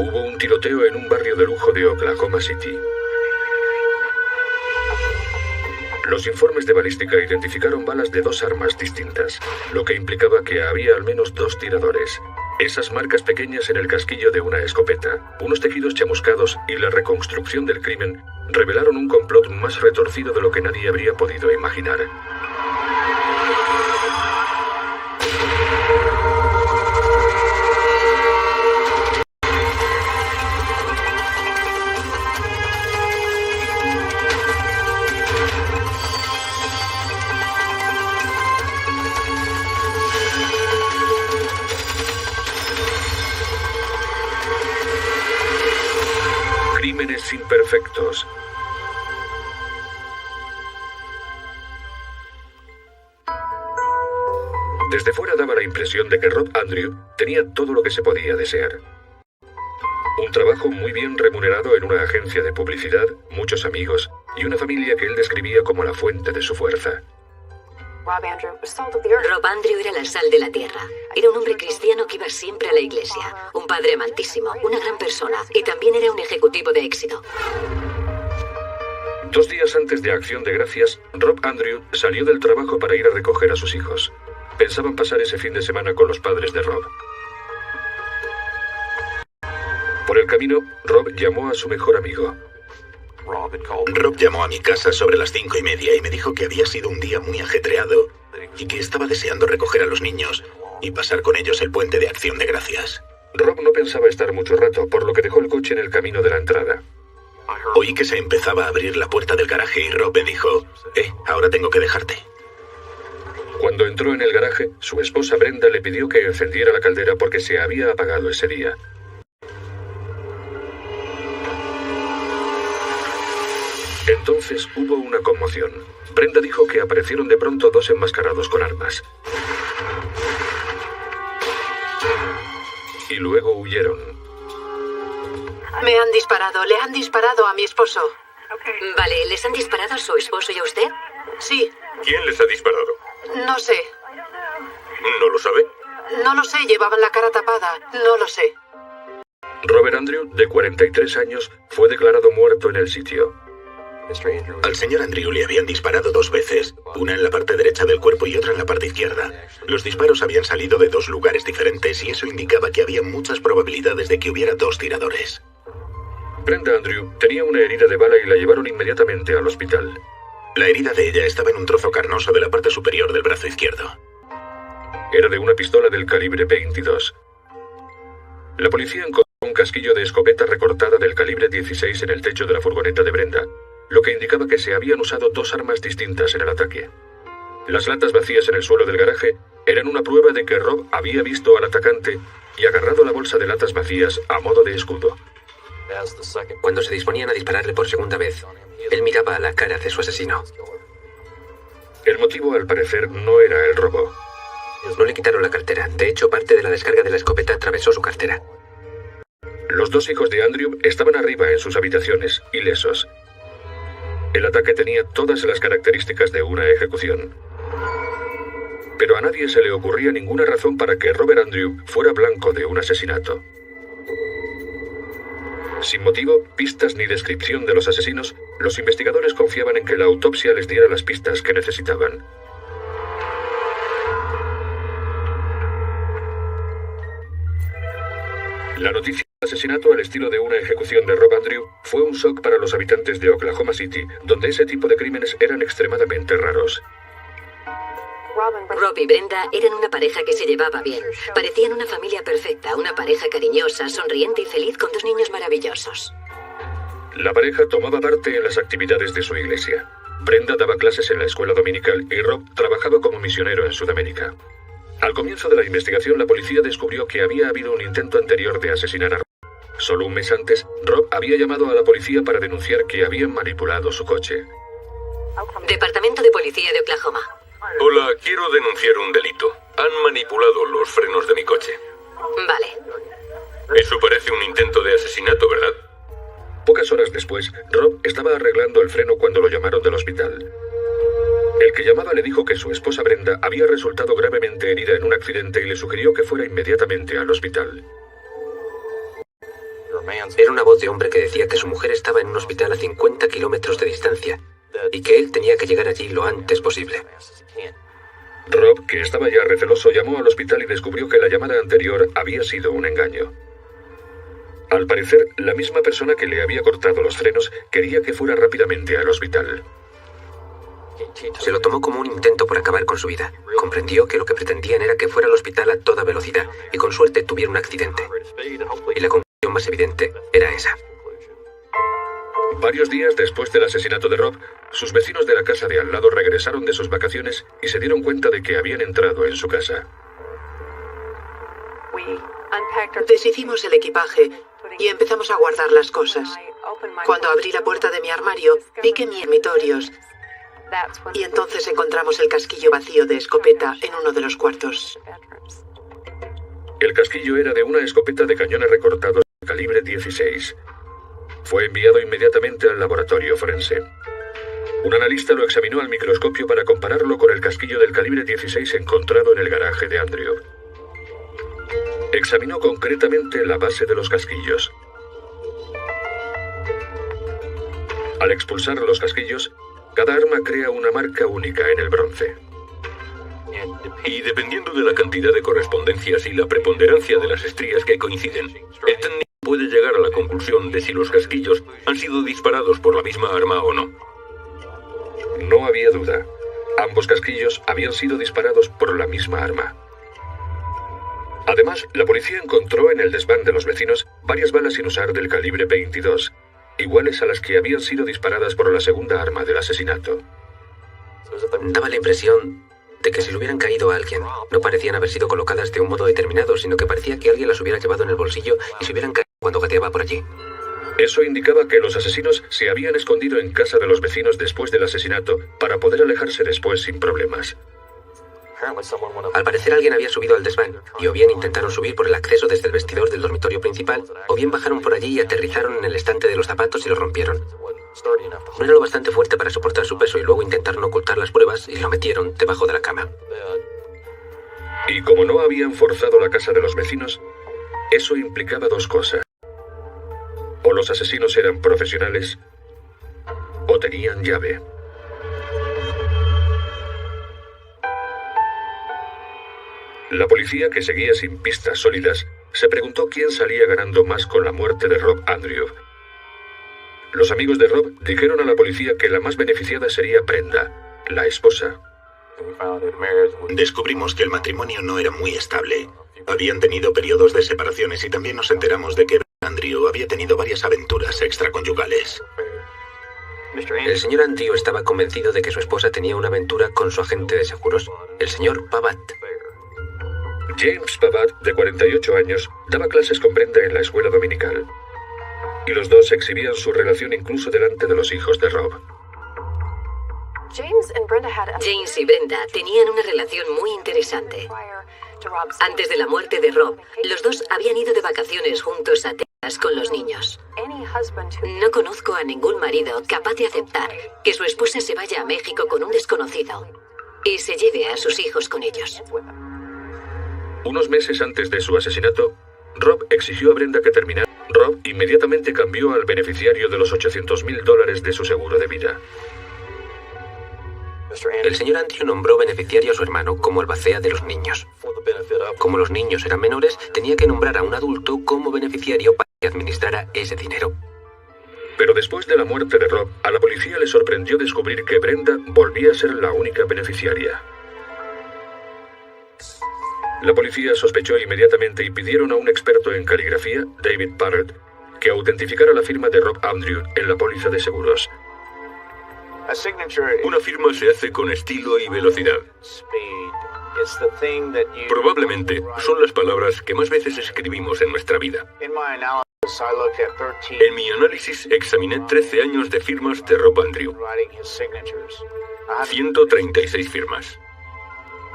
Hubo un tiroteo en un barrio de lujo de Oklahoma City. Los informes de balística identificaron balas de 2 armas distintas, lo que implicaba que había al menos 2 tiradores. Esas marcas pequeñas en el casquillo de una escopeta, unos tejidos chamuscados y la reconstrucción del crimen revelaron un complot más retorcido de lo que nadie habría podido imaginar. Crímenes imperfectos. Desde fuera daba la impresión de que Rob Andrew tenía todo lo que se podía desear. Un trabajo muy bien remunerado en una agencia de publicidad, muchos amigos y una familia que él describía como la fuente de su fuerza. Rob Andrew era la sal de la tierra. Era un hombre cristiano que iba siempre a la iglesia. Un padre amantísimo, una gran persona y también era un ejecutivo de éxito. 2 días antes de Acción de Gracias, Rob Andrew salió del trabajo para ir a recoger a sus hijos. Pensaban pasar ese fin de semana con los padres de Rob. Por el camino, Rob llamó a su mejor amigo. Rob llamó a mi casa sobre las 5:30 y me dijo que había sido un día muy ajetreado y que estaba deseando recoger a los niños y pasar con ellos el puente de Acción de Gracias. Rob no pensaba estar mucho rato, por lo que dejó el coche en el camino de la entrada. Oí que se empezaba a abrir la puerta del garaje y Rob me dijo, ahora tengo que dejarte. Cuando entró en el garaje, su esposa Brenda le pidió que encendiera la caldera porque se había apagado ese día. Entonces hubo una conmoción. Brenda dijo que aparecieron de pronto 2 enmascarados con armas. Y luego huyeron. Me han disparado, le han disparado a mi esposo. Vale, ¿les han disparado a su esposo y a usted? Sí. ¿Quién les ha disparado? No sé. ¿No lo sabe? No lo sé, llevaban la cara tapada. No lo sé. Robert Andrew, de 43 años, fue declarado muerto en el sitio. Al señor Andrew le habían disparado 2 veces, una en la parte derecha del cuerpo y otra en la parte izquierda. Los disparos habían salido de 2 lugares diferentes y eso indicaba que había muchas probabilidades de que hubiera 2 tiradores. Brenda Andrew tenía una herida de bala y la llevaron inmediatamente al hospital. La herida de ella estaba en un trozo carnoso de la parte superior del brazo izquierdo. Era de una pistola del calibre 22. La policía encontró un casquillo de escopeta recortada del calibre 16 en el techo de la furgoneta de Brenda, lo que indicaba que se habían usado 2 armas distintas en el ataque. Las latas vacías en el suelo del garaje eran una prueba de que Rob había visto al atacante y agarrado la bolsa de latas vacías a modo de escudo. Cuando se disponían a dispararle por segunda vez, él miraba a la cara de su asesino. El motivo, al parecer, no era el robo. No le quitaron la cartera. De hecho, parte de la descarga de la escopeta atravesó su cartera. Los 2 hijos de Andrew estaban arriba en sus habitaciones, ilesos. El ataque tenía todas las características de una ejecución. Pero a nadie se le ocurría ninguna razón para que Robert Andrew fuera blanco de un asesinato. Sin motivo, pistas ni descripción de los asesinos, los investigadores confiaban en que la autopsia les diera las pistas que necesitaban. La noticia del asesinato al estilo de una ejecución de Rob Andrew fue un shock para los habitantes de Oklahoma City, donde ese tipo de crímenes eran extremadamente raros. Rob y Brenda eran una pareja que se llevaba bien. Parecían una familia perfecta, una pareja cariñosa, sonriente y feliz con 2 niños maravillosos. La pareja tomaba parte en las actividades de su iglesia. Brenda daba clases en la escuela dominical y Rob trabajaba como misionero en Sudamérica. Al comienzo de la investigación, la policía descubrió que había habido un intento anterior de asesinar a Rob. Solo un mes antes, Rob había llamado a la policía para denunciar que habían manipulado su coche. Departamento de Policía de Oklahoma. Hola, quiero denunciar un delito. Han manipulado los frenos de mi coche. Vale. Eso parece un intento de asesinato, ¿verdad? Pocas horas después, Rob estaba arreglando el freno cuando lo llamaron del hospital. El que llamaba le dijo que su esposa Brenda había resultado gravemente herida en un accidente y le sugirió que fuera inmediatamente al hospital. Era una voz de hombre que decía que su mujer estaba en un hospital a 50 kilómetros de distancia y que él tenía que llegar allí lo antes posible. Rob, que estaba ya receloso, llamó al hospital y descubrió que la llamada anterior había sido un engaño. Al parecer, la misma persona que le había cortado los frenos quería que fuera rápidamente al hospital. Se lo tomó como un intento por acabar con su vida. Comprendió que lo que pretendían era que fuera al hospital a toda velocidad y con suerte tuviera un accidente. Y la conclusión más evidente era esa. Varios días después del asesinato de Rob, sus vecinos de la casa de al lado regresaron de sus vacaciones y se dieron cuenta de que habían entrado en su casa. Deshicimos el equipaje y empezamos a guardar las cosas. Cuando abrí la puerta de mi armario, vi que mi dormitorios. Y entonces encontramos el casquillo vacío de escopeta en uno de los cuartos. El casquillo era de una escopeta de cañones recortados de calibre 16. Fue enviado inmediatamente al laboratorio forense. Un analista lo examinó al microscopio para compararlo con el casquillo del calibre 16 encontrado en el garaje de Andrew. Examinó concretamente la base de los casquillos. Al expulsar los casquillos, cada arma crea una marca única en el bronce. Y dependiendo de la cantidad de correspondencias y la preponderancia de las estrías que coinciden, el técnico puede llegar a la conclusión de si los casquillos han sido disparados por la misma arma o no. No había duda. Ambos casquillos habían sido disparados por la misma arma. Además, la policía encontró en el desván de los vecinos varias balas sin usar del calibre 22, iguales a las que habían sido disparadas por la segunda arma del asesinato. Daba la impresión de que si le hubieran caído a alguien, no parecían haber sido colocadas de un modo determinado, sino que parecía que alguien las hubiera llevado en el bolsillo y se hubieran caído cuando gateaba por allí. Eso indicaba que los asesinos se habían escondido en casa de los vecinos después del asesinato para poder alejarse después sin problemas. Al parecer alguien había subido al desván, y o bien intentaron subir por el acceso desde el vestidor del dormitorio principal, o bien bajaron por allí y aterrizaron en el estante de los zapatos y los rompieron. No era lo bastante fuerte para soportar su peso y luego intentaron ocultar las pruebas y lo metieron debajo de la cama. Y como no habían forzado la casa de los vecinos, eso implicaba dos cosas. O los asesinos eran profesionales, o tenían llave. La policía, que seguía sin pistas sólidas, se preguntó quién salía ganando más con la muerte de Rob Andrew. Los amigos de Rob dijeron a la policía que la más beneficiada sería Brenda, la esposa. Descubrimos que el matrimonio no era muy estable. Habían tenido periodos de separaciones y también nos enteramos de que Andrew había tenido varias aventuras extraconyugales. El señor Andrew estaba convencido de que su esposa tenía una aventura con su agente de seguros, el señor Pavat. James Pavat, de 48 años, daba clases con Brenda en la escuela dominical. Y los dos exhibían su relación incluso delante de los hijos de Rob. James y Brenda tenían una relación muy interesante. Antes de la muerte de Rob, los dos habían ido de vacaciones juntos a Texas con los niños. No conozco a ningún marido capaz de aceptar que su esposa se vaya a México con un desconocido y se lleve a sus hijos con ellos. Unos meses antes de su asesinato, Rob exigió a Brenda que terminara. Rob inmediatamente cambió al beneficiario de los $800,000 de su seguro de vida. El señor Andrew nombró beneficiario a su hermano como albacea de los niños. Como los niños eran menores, tenía que nombrar a un adulto como beneficiario para que administrara ese dinero. Pero después de la muerte de Rob, a la policía le sorprendió descubrir que Brenda volvía a ser la única beneficiaria. La policía sospechó inmediatamente y pidieron a un experto en caligrafía, David Parrott, que autentificara la firma de Rob Andrew en la póliza de seguros. Una firma se hace con estilo y velocidad. Probablemente son las palabras que más veces escribimos en nuestra vida. En mi análisis examiné 13 años de firmas de Rob Andrew. 136 firmas.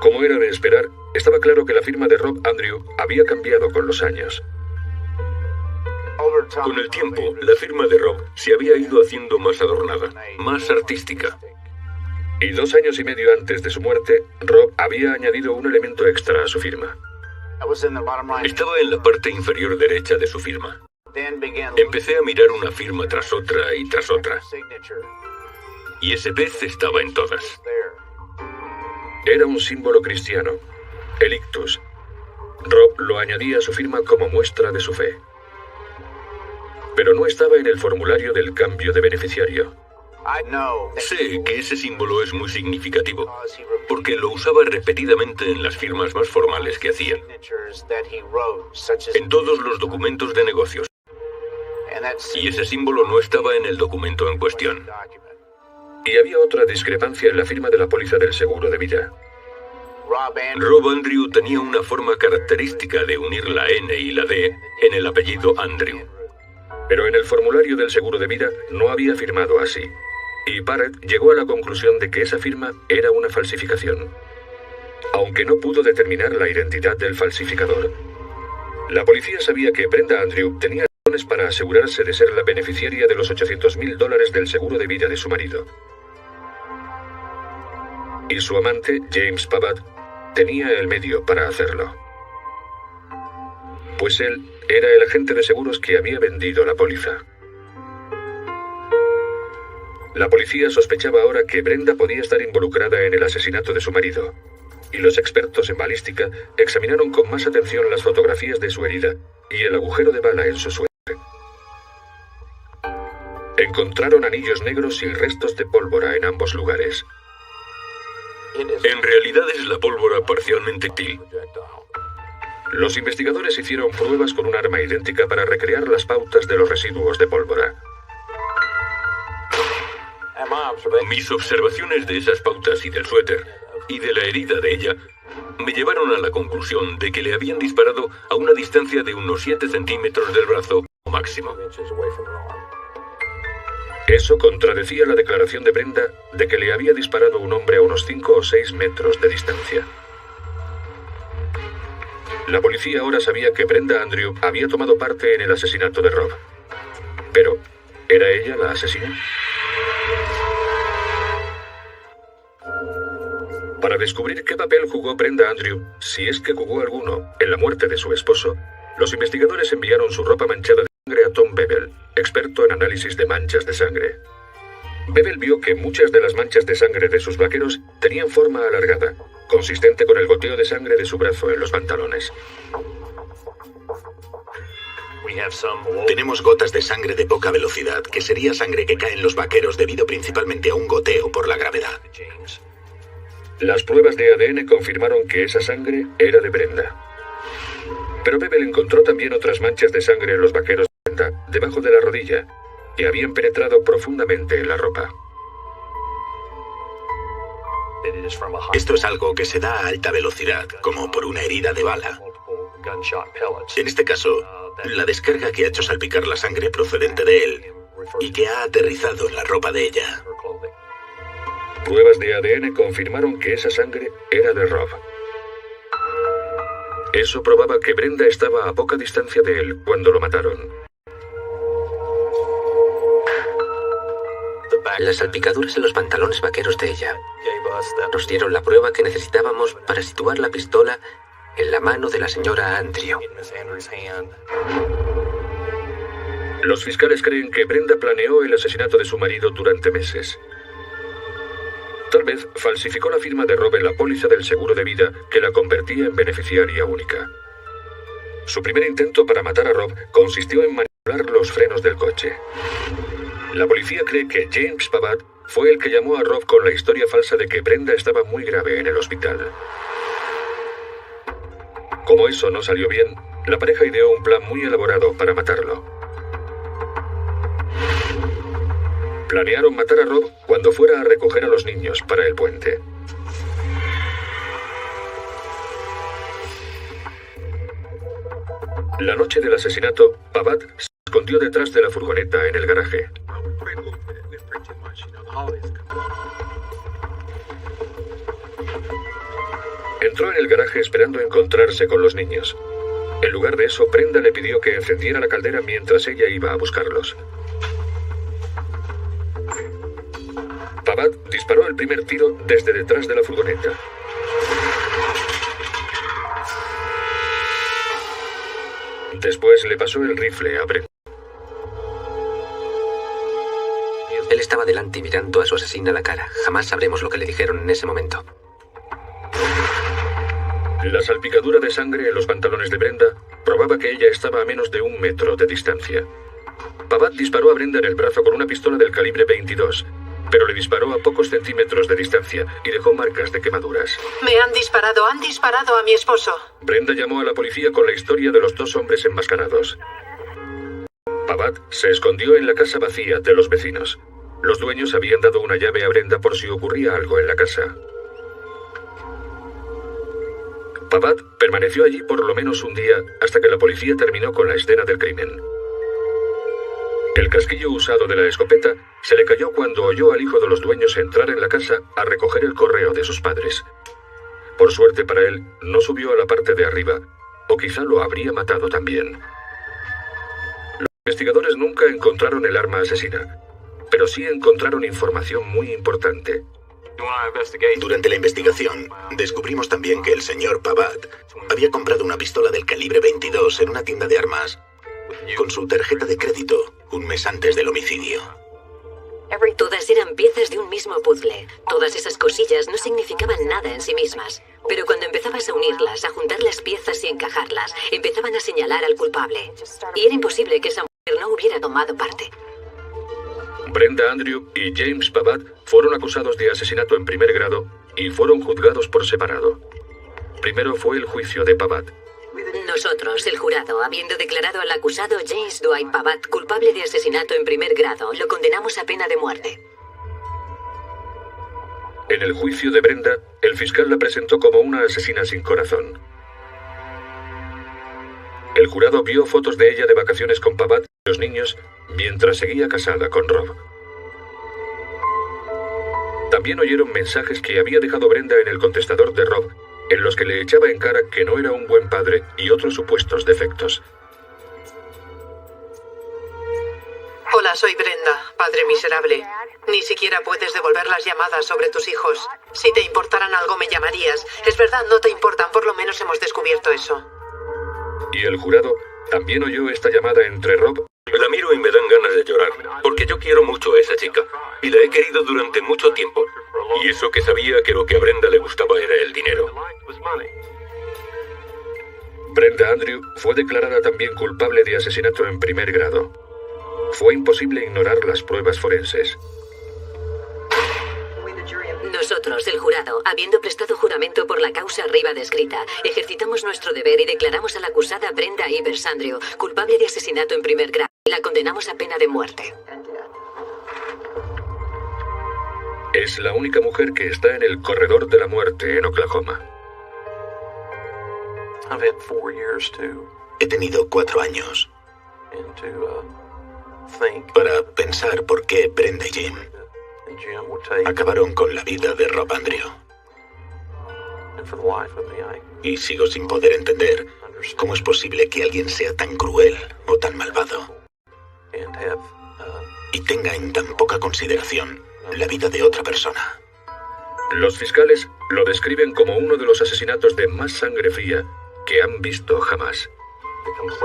Como era de esperar, estaba claro que la firma de Rob Andrew había cambiado con los años. Con el tiempo, la firma de Rob se había ido haciendo más adornada, más artística. Y 2 años y medio antes de su muerte, Rob había añadido un elemento extra a su firma. Estaba en la parte inferior derecha de su firma. Empecé a mirar una firma tras otra y tras otra. Y ese pez estaba en todas. Era un símbolo cristiano, el ictus. Rob lo añadía a su firma como muestra de su fe. Pero no estaba en el formulario del cambio de beneficiario. Sé que ese símbolo es muy significativo, porque lo usaba repetidamente en las firmas más formales que hacía, en todos los documentos de negocios. Y ese símbolo no estaba en el documento en cuestión. Y había otra discrepancia en la firma de la póliza del seguro de vida. Rob Andrew tenía una forma característica de unir la N y la D en el apellido Andrew. Pero en el formulario del seguro de vida no había firmado así. Y Barrett llegó a la conclusión de que esa firma era una falsificación. Aunque no pudo determinar la identidad del falsificador. La policía sabía que Brenda Andrew tenía razones para asegurarse de ser la beneficiaria de los $800,000 del seguro de vida de su marido. Y su amante, James Pavatt, tenía el medio para hacerlo. Pues él era el agente de seguros que había vendido la póliza. La policía sospechaba ahora que Brenda podía estar involucrada en el asesinato de su marido, y los expertos en balística examinaron con más atención las fotografías de su herida y el agujero de bala en su suéter. Encontraron anillos negros y restos de pólvora en ambos lugares. En realidad es la pólvora parcialmente táctil. Los investigadores hicieron pruebas con un arma idéntica para recrear las pautas de los residuos de pólvora. Mis observaciones de esas pautas y del suéter, y de la herida de ella, me llevaron a la conclusión de que le habían disparado a una distancia de unos 7 centímetros del brazo máximo. Eso contradecía la declaración de Brenda de que le había disparado un hombre a unos 5 o 6 metros de distancia. La policía ahora sabía que Brenda Andrew había tomado parte en el asesinato de Rob. Pero, ¿era ella la asesina? Para descubrir qué papel jugó Brenda Andrew, si es que jugó alguno, en la muerte de su esposo, los investigadores enviaron su ropa manchada de sangre a Tom Bevel, experto en análisis de manchas de sangre. Bevel vio que muchas de las manchas de sangre de sus vaqueros tenían forma alargada, consistente con el goteo de sangre de su brazo en los pantalones. Tenemos gotas de sangre de poca velocidad, que sería sangre que cae en los vaqueros debido principalmente a un goteo por la gravedad. Las pruebas de ADN confirmaron que esa sangre era de Brenda. Pero Bevel encontró también otras manchas de sangre en los vaqueros de Brenda, debajo de la rodilla, y habían penetrado profundamente en la ropa. Esto es algo que se da a alta velocidad, como por una herida de bala. En este caso, la descarga que ha hecho salpicar la sangre procedente de él y que ha aterrizado en la ropa de ella. Pruebas de ADN confirmaron que esa sangre era de Rob. Eso probaba que Brenda estaba a poca distancia de él cuando lo mataron. Las salpicaduras en los pantalones vaqueros de ella nos dieron la prueba que necesitábamos para situar la pistola en la mano de la señora Andrew. Los fiscales creen que Brenda planeó el asesinato de su marido durante meses. Tal vez falsificó la firma de Rob en la póliza del seguro de vida que la convertía en beneficiaria única. Su primer intento para matar a Rob consistió en manipular los frenos del coche. La policía cree que James Pavatt fue el que llamó a Rob con la historia falsa de que Brenda estaba muy grave en el hospital. Como eso no salió bien, la pareja ideó un plan muy elaborado para matarlo. Planearon matar a Rob cuando fuera a recoger a los niños para el puente. La noche del asesinato, Pavatt se escondió detrás de la furgoneta en el garaje. Entró en el garaje esperando encontrarse con los niños. En lugar de eso, Brenda le pidió que encendiera la caldera mientras ella iba a buscarlos. Pavatt disparó el primer tiro desde detrás de la furgoneta. Después le pasó el rifle a Brenda. Él estaba delante y mirando a su asesina a la cara. Jamás sabremos lo que le dijeron en ese momento. La salpicadura de sangre en los pantalones de Brenda probaba que ella estaba a menos de 1 metro de distancia. Pavatt disparó a Brenda en el brazo con una pistola del calibre 22, pero le disparó a pocos centímetros de distancia y dejó marcas de quemaduras. Me han disparado a mi esposo. Brenda llamó a la policía con la historia de los 2 hombres enmascarados. Pavatt se escondió en la casa vacía de los vecinos. Los dueños habían dado una llave a Brenda por si ocurría algo en la casa. Pavatt permaneció allí por lo menos un día hasta que la policía terminó con la escena del crimen. El casquillo usado de la escopeta se le cayó cuando oyó al hijo de los dueños entrar en la casa a recoger el correo de sus padres. Por suerte para él, no subió a la parte de arriba, o quizá lo habría matado también. Los investigadores nunca encontraron el arma asesina, pero sí encontraron información muy importante. Durante la investigación, descubrimos también que el señor Pavatt había comprado una pistola del calibre 22 en una tienda de armas con su tarjeta de crédito un mes antes del homicidio. Todas eran piezas de un mismo puzzle. Todas esas cosillas no significaban nada en sí mismas. Pero cuando empezabas a unirlas, a juntar las piezas y encajarlas, empezaban a señalar al culpable. Y era imposible que esa mujer no hubiera tomado parte. Brenda Andrew y James Pavatt fueron acusados de asesinato en primer grado y fueron juzgados por separado. Primero fue el juicio de Pavatt. Nosotros, el jurado, habiendo declarado al acusado James Dwight Pavatt culpable de asesinato en primer grado, lo condenamos a pena de muerte. En el juicio de Brenda, el fiscal la presentó como una asesina sin corazón. El jurado vio fotos de ella de vacaciones con Pavatt y los niños mientras seguía casada con Rob. También oyeron mensajes que había dejado Brenda en el contestador de Rob, en los que le echaba en cara que no era un buen padre y otros supuestos defectos. Hola, soy Brenda, padre miserable. Ni siquiera puedes devolver las llamadas sobre tus hijos. Si te importaran algo me llamarías. Es verdad, no te importan, por lo menos hemos descubierto eso. Y el jurado también oyó esta llamada entre Rob. La miro y me dan ganas de llorar, porque yo quiero mucho a esa chica, y la he querido durante mucho tiempo. Y eso que sabía que lo que a Brenda le gustaba era el dinero. Brenda Andrew fue declarada también culpable de asesinato en primer grado. Fue imposible ignorar las pruebas forenses. Nosotros, el jurado, habiendo prestado juramento por la causa arriba descrita, ejercitamos nuestro deber y declaramos a la acusada Brenda Ivers Andrew culpable de asesinato en primer grado y la condenamos a pena de muerte. Es la única mujer que está en el corredor de la muerte en Oklahoma. He tenido 4 años para pensar por qué Brenda y Jim acabaron con la vida de Rob Andrew. Y sigo sin poder entender cómo es posible que alguien sea tan cruel o tan malvado y tenga en tan poca consideración la vida de otra persona. Los fiscales lo describen como uno de los asesinatos de más sangre fría que han visto jamás.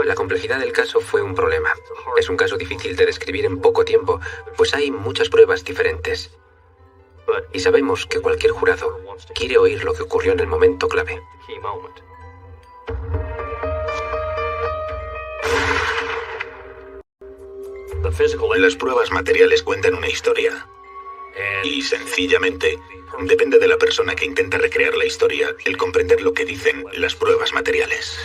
La complejidad del caso fue un problema. Es un caso difícil de describir en poco tiempo, pues hay muchas pruebas diferentes. Y sabemos que cualquier jurado quiere oír lo que ocurrió en el momento clave. Las pruebas materiales cuentan una historia. Y sencillamente, depende de la persona que intenta recrear la historia el comprender lo que dicen las pruebas materiales.